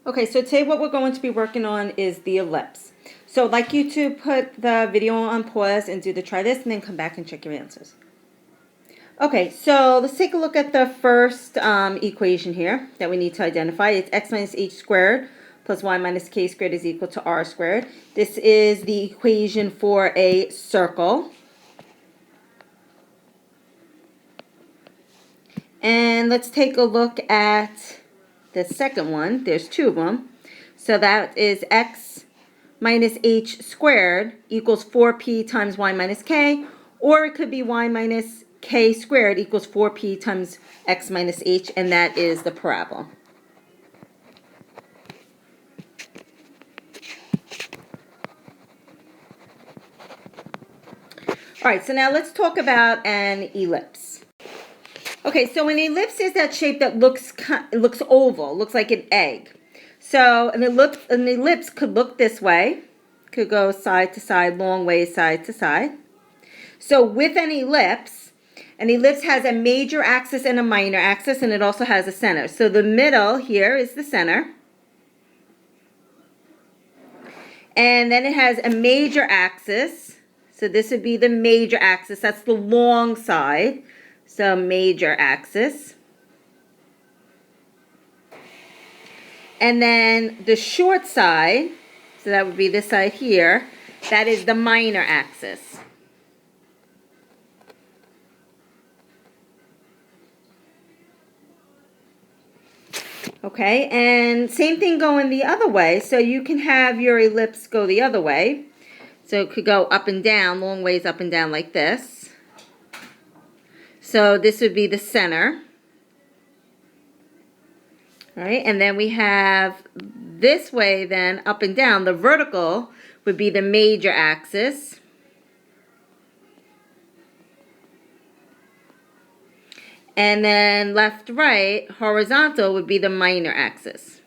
Okay, so today what we're going to be working on is the ellipse. So I'd like you to put the video on pause and do the try this and then come back and check your answers. Okay, so let's take a look at the first equation here that we need to identify. It's x minus h squared plus y minus k squared is equal to r squared. This is the equation for a circle. And let's take a look at the second one. There's two of them. So that is x minus h squared equals 4p times y minus k, or it could be y minus k squared equals 4p times x minus h, and that is the parabola. All right, so now let's talk about an ellipse. Okay, so an ellipse is that shape that looks oval, looks like an egg. So an ellipse could look this way, could go side to side, long ways side to side. So with an ellipse has a major axis and a minor axis, and it also has a center. So the middle here is the center. And then it has a major axis. So this would be the major axis. That's the long side. So major axis. And then the short side, so that would be this side here, that is the minor axis. Okay, and same thing going the other way. So you can have your ellipse go the other way. So it could go up and down, long ways up and down like this. So this would be the center. All right, and then we have this way then up and down. The vertical would be the major axis. And then left, right, horizontal would be the minor axis.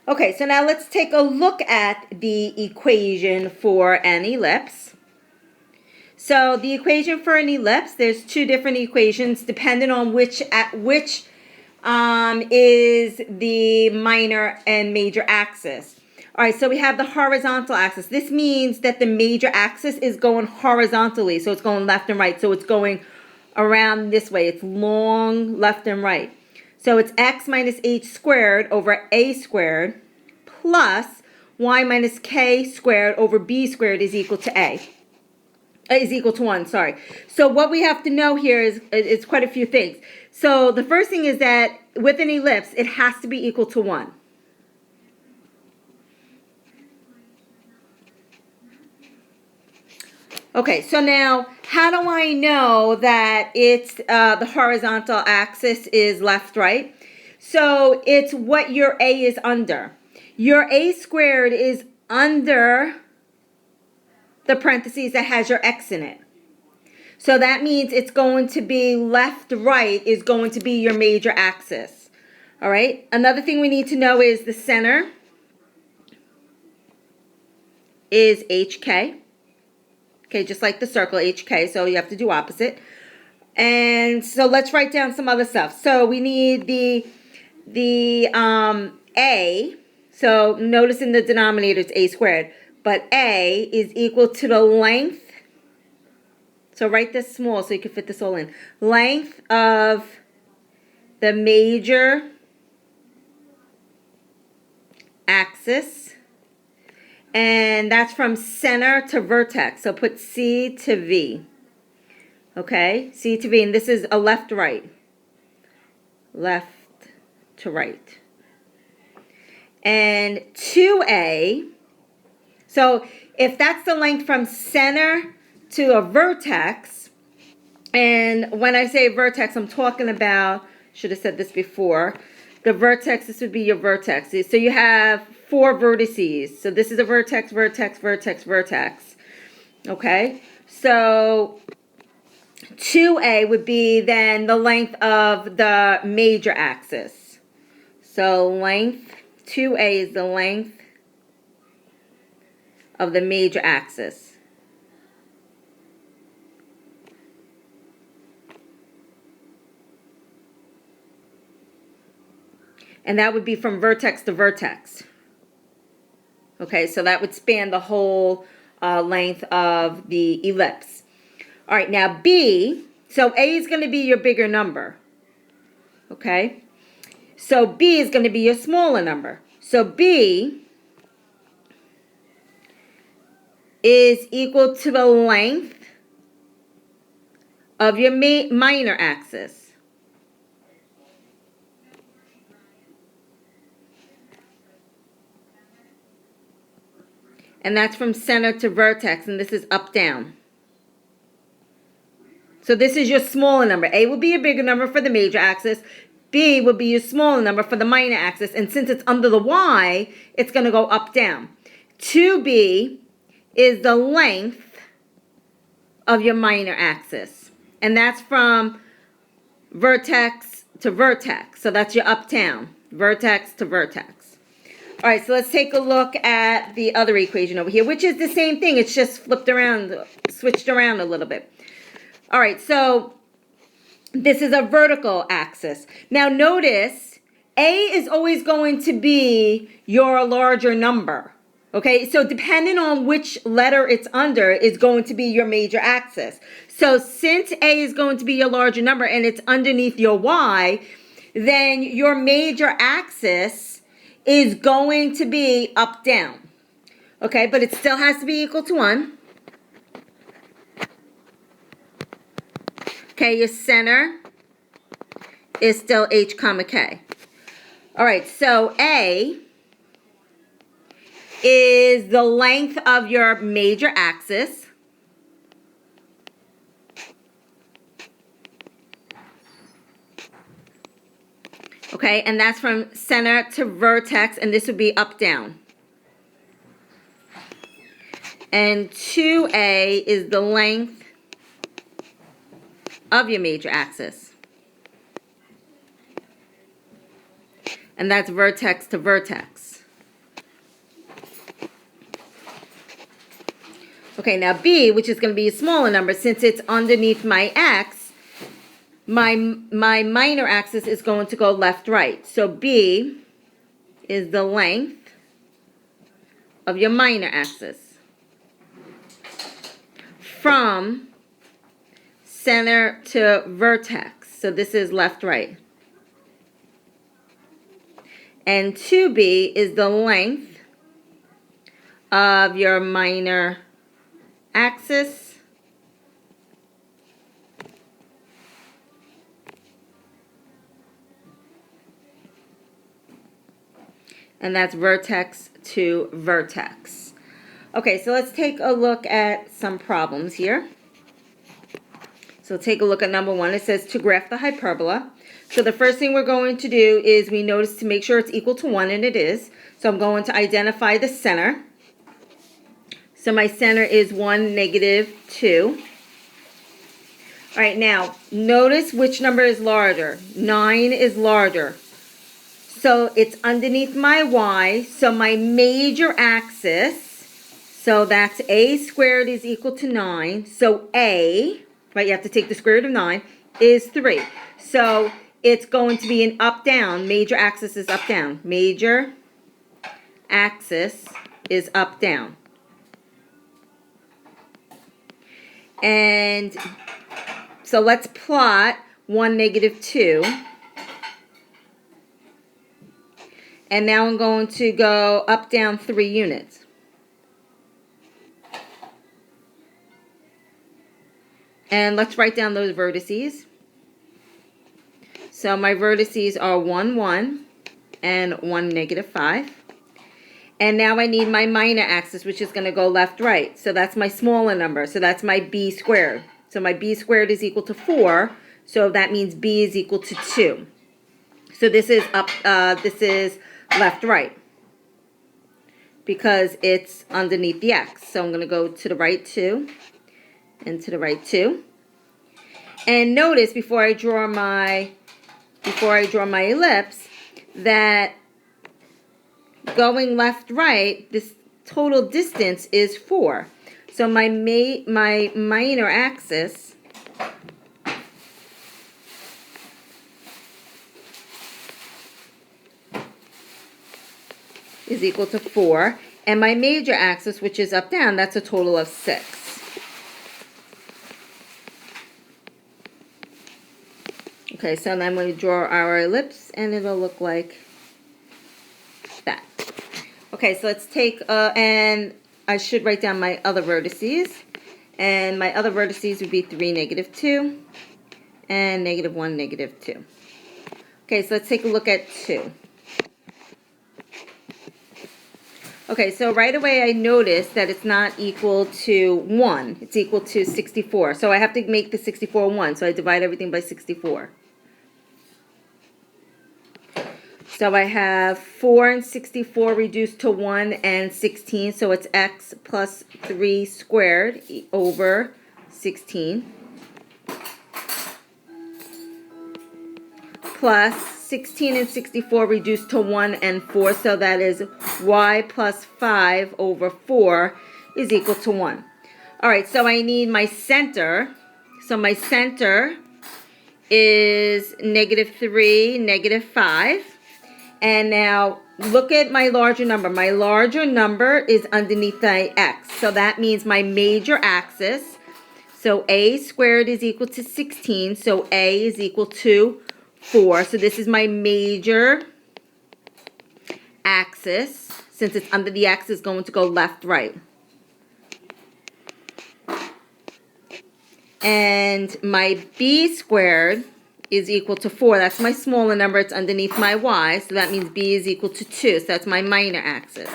Okay, so now let's take a look at the equation for an ellipse. So the equation for an ellipse, there's two different equations depending on which is the minor and major axis. All right, so we have the horizontal axis. This means that the major axis is going horizontally, so it's going left and right. So it's going around this way. It's long left and right. So it's x minus h squared over a squared plus y minus k squared over b squared is equal to a. Is equal to 1, sorry. So what we have to know here is quite a few things. So the first thing is that with an ellipse, it has to be equal to 1. Okay, so now how do I know that it's the horizontal axis is left, right? So it's what your a is under. Your a squared is under the parentheses that has your x in it. So that means it's going to be left, right is going to be your major axis. All right. Another thing we need to know is the center is HK. Okay, just like the circle HK, so you have to do opposite. And so let's write down some other stuff. So we need the A. So notice in the denominator it's a squared. But A is equal to the length. So write this small so you can fit this all in. Length of the major axis. And that's from center to vertex. So put C to V. Okay, C to V. And this is a left-right. Left to right. And 2A. So if that's the length from center to a vertex, and when I say vertex, I'm talking about, should have said this before, the vertex, this would be your vertex. So you have 4 vertices. So this is a vertex, vertex, vertex, vertex. Okay, so 2A would be then the length of the major axis. So length, 2A is the length of the major axis. And that would be from vertex to vertex. Okay, so that would span the whole length of the ellipse. All right, now B, so A is going to be your bigger number. Okay, so B is going to be your smaller number. So B is equal to the length of your minor axis. And that's from center to vertex, and this is up, down. So this is your smaller number. A will be your bigger number for the major axis. B will be your smaller number for the minor axis. And since it's under the Y, it's going to go up, down. 2B is the length of your minor axis. And that's from vertex to vertex. So that's your up, down. Vertex to vertex. All right, so let's take a look at the other equation over here, which is the same thing. It's just flipped around, switched around a little bit. All right, so this is a vertical axis. Now notice, A is always going to be your larger number. Okay, so depending on which letter it's under is going to be your major axis. So since A is going to be your larger number and it's underneath your Y, then your major axis is going to be up, down. Okay, but it still has to be equal to 1. Okay, your center is still H comma K. All right, so A is the length of your major axis. Okay, and that's from center to vertex, and this would be up, down. And 2A is the length of your major axis. And that's vertex to vertex. Okay, now B, which is going to be a smaller number, since it's underneath my X, my minor axis is going to go left, right. So B is the length of your minor axis from center to vertex. So this is left, right. And 2B is the length of your minor axis and that's vertex to vertex. Okay, so let's take a look at some problems here. So take a look at number 1. It says to graph the hyperbola. So the first thing we're going to do is we notice to make sure it's equal to 1, and it is. So I'm going to identify the center. So my center is 1, negative 2. All right, now notice which number is larger. 9 is larger. So it's underneath my Y, so my major axis, so that's A squared is equal to 9. So A, right, you have to take the square root of 9, is 3. So it's going to be an up, down. Major axis is up, down. Major axis is up, down. And so let's plot 1, negative 2. And now I'm going to go up, down 3 units. And let's write down those vertices. So my vertices are 1, 1, and 1, negative 5. And now I need my minor axis, which is going to go left, right. So that's my smaller number. So that's my B squared. So my B squared is equal to 4. So that means B is equal to 2. So this is up, this is left, right, because it's underneath the X. So I'm going to go to the right 2 and to the right 2. And notice before I draw my ellipse that going left, right, this total distance is 4. So my minor axis is equal to 4. And my major axis, which is up, down, that's a total of 6. Okay, so then we draw our ellipse, and it'll look like that. Okay, so let's take, and I should write down my other vertices. And my other vertices would be 3, -2, and -1, -2. Okay, so let's take a look at 2. Okay, so right away I noticed that it's not equal to 1. It's equal to 64. So I have to make the 64 1. So I divide everything by 64. So I have 4 and 64 reduced to 1 and 16. So it's x plus 3 squared over 16. Plus 16 and 64 reduced to 1 and 4. So that is y plus 5 over 4 is equal to 1. All right, so I need my center. So my center is -3, -5. And now look at my larger number. My larger number is underneath the x. So that means my major axis. So a squared is equal to 16. So a is equal to 4. So this is my major axis. Since it's under the x, it's going to go left, right. And my b squared is equal to 4. That's my smaller number. It's underneath my y. So that means b is equal to 2. So that's my minor axis.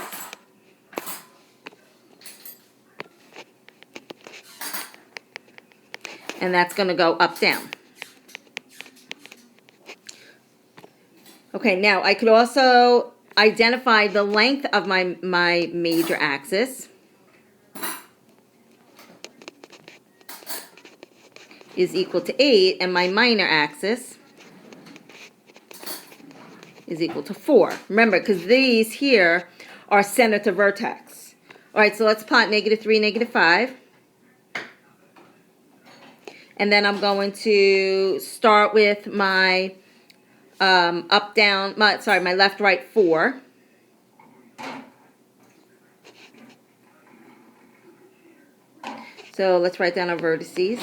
And that's going to go up, down. Okay, now I could also identify the length of my major axis is equal to 8, and my minor axis is equal to 4. Remember, because these here are center to vertex. All right, so let's plot -3, -5. And then I'm going to start with my up, down, my left, right, 4. So let's write down our vertices.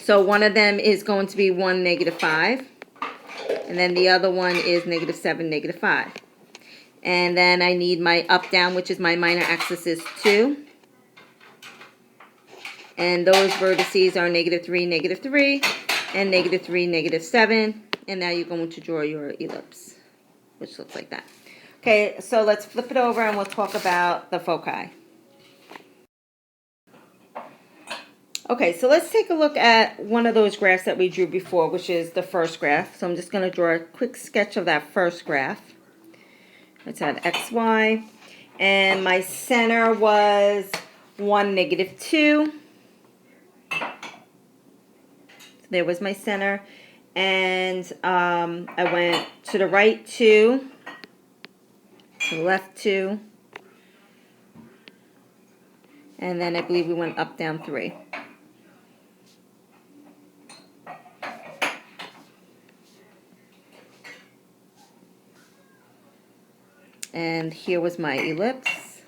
So one of them is going to be 1, -5. And then the other one is -7, -5. And then I need my up, down, which is my minor axis, is 2. And those vertices are -3, -3, and -3, -7. And now you're going to draw your ellipse, which looks like that. Okay, so let's flip it over and we'll talk about the foci. Okay, so let's take a look at one of those graphs that we drew before, which is the first graph. So I'm just going to draw a quick sketch of that first graph. Let's have x, y. And my center was 1, -2. So there was my center. And I went to the right 2, to the left 2. And then I believe we went up, down 3. And here was my ellipse.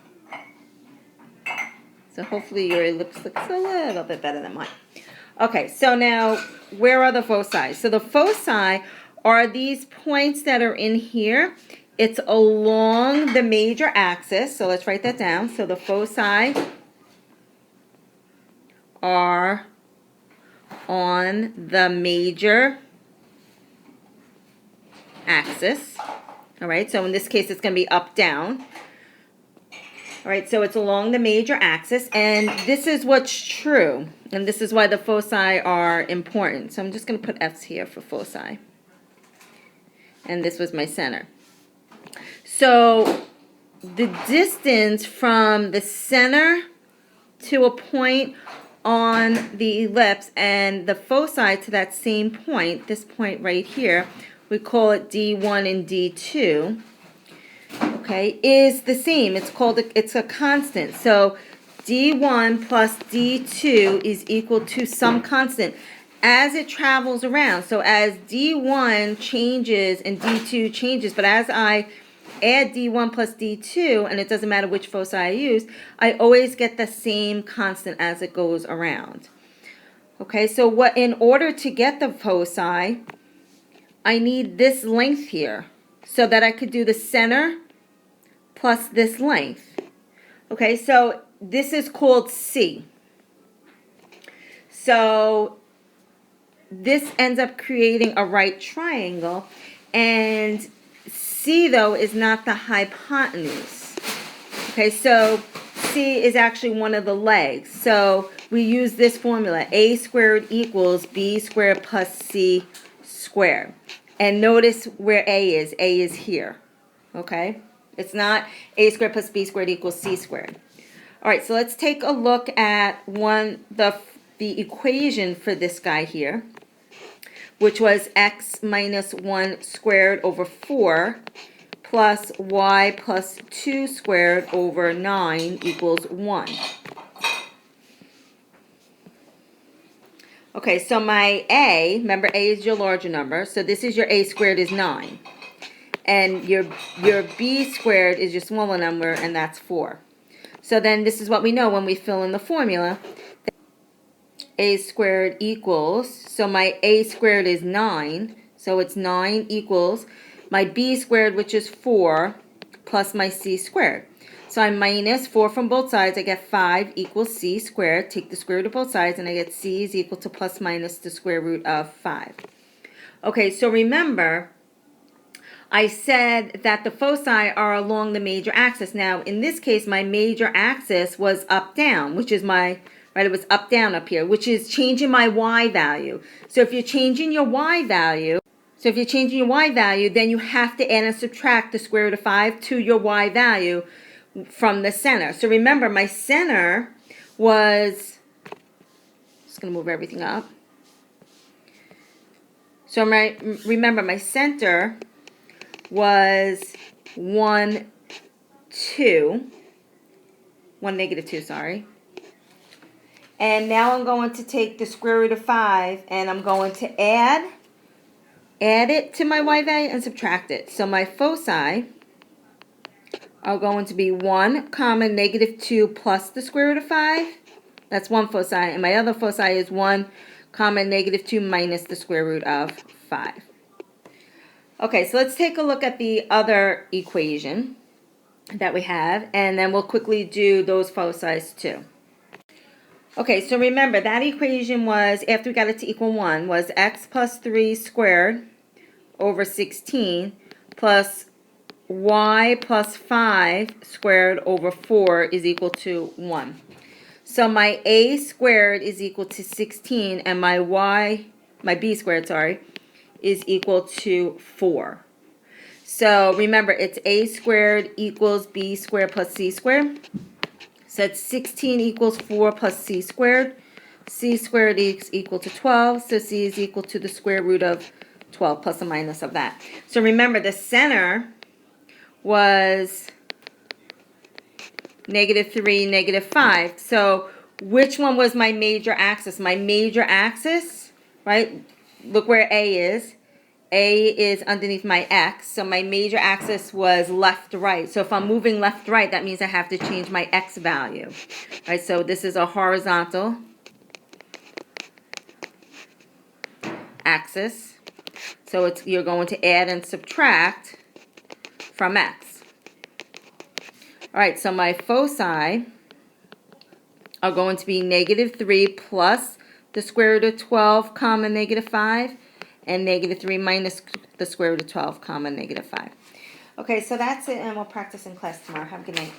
So hopefully your ellipse looks a little bit better than mine. Okay, so now where are the foci? So the foci are these points that are in here. It's along the major axis. So let's write that down. So the foci are on the major axis. All right, so in this case, it's going to be up, down. All right, so it's along the major axis, and this is what's true, and this is why the foci are important. So I'm just going to put F's here for foci. And this was my center. So the distance from the center to a point on the ellipse and the foci to that same point, this point right here, we call it D1 and D2, okay, is the same. It's a constant. So D1 plus D2 is equal to some constant as it travels around. So as D1 changes and D2 changes, but as I add D1 plus D2, and it doesn't matter which foci I use, I always get the same constant as it goes around. Okay, so in order to get the foci, I need this length here so that I could do the center plus this length. Okay, so this is called C. So this ends up creating a right triangle, and C, though, is not the hypotenuse. Okay, so C is actually one of the legs. So we use this formula, A squared equals B squared plus C squared. And notice where A is. A is here. Okay? It's not A squared plus B squared equals C squared. All right, so let's take a look at the equation for this guy here, which was x minus 1 squared over 4 plus y plus 2 squared over 9 equals 1. Okay, so my A, remember A is your larger number, so this is your A squared is 9. And your B squared is your smaller number, and that's 4. So then this is what we know when we fill in the formula. A squared equals, so my A squared is 9, so it's 9 equals my B squared, which is 4, plus my C squared. So I minus 4 from both sides, I get 5 equals C squared, take the square root of both sides, and I get C is equal to plus minus the square root of 5. Okay, so remember, I said that the foci are along the major axis. Now, in this case, my major axis was up-down, which is my, right, it was up-down up here, which is changing my y value. So if you're changing your y value, then you have to add and subtract the square root of 5 to your y value from the center. So remember, my center was, just going to move everything up. So remember, my center was 1, 2, 1, negative 2, sorry. And now I'm going to take the square root of 5, and I'm going to add it to my y value and subtract it. So my foci are going to be 1 comma negative 2 plus the square root of 5. That's one foci. And my other foci is 1 comma negative 2 minus the square root of 5. Okay, so let's take a look at the other equation that we have, and then we'll quickly do those foci too. Okay, so remember, that equation was, after we got it to equal 1, was x plus 3 squared over 16 plus y plus 5 squared over 4 is equal to 1. So my a squared is equal to 16, and my b squared, sorry, is equal to 4. So remember, it's a squared equals b squared plus c squared. So it's 16 equals 4 plus c squared. C squared is equal to 12, so c is equal to the square root of 12 plus or minus of that. So remember, the center was negative 3, negative 5. So which one was my major axis? My major axis, right? Look where A is. A is underneath my X. So my major axis was left to right. So if I'm moving left to right, that means I have to change my X value. Right? So this is a horizontal axis. So you're going to add and subtract from X. All right, so my foci are going to be negative 3 plus the square root of 12 comma negative 5, and negative 3 minus the square root of 12 comma negative 5. Okay, so that's it, and we'll practice in class tomorrow. Have a good night.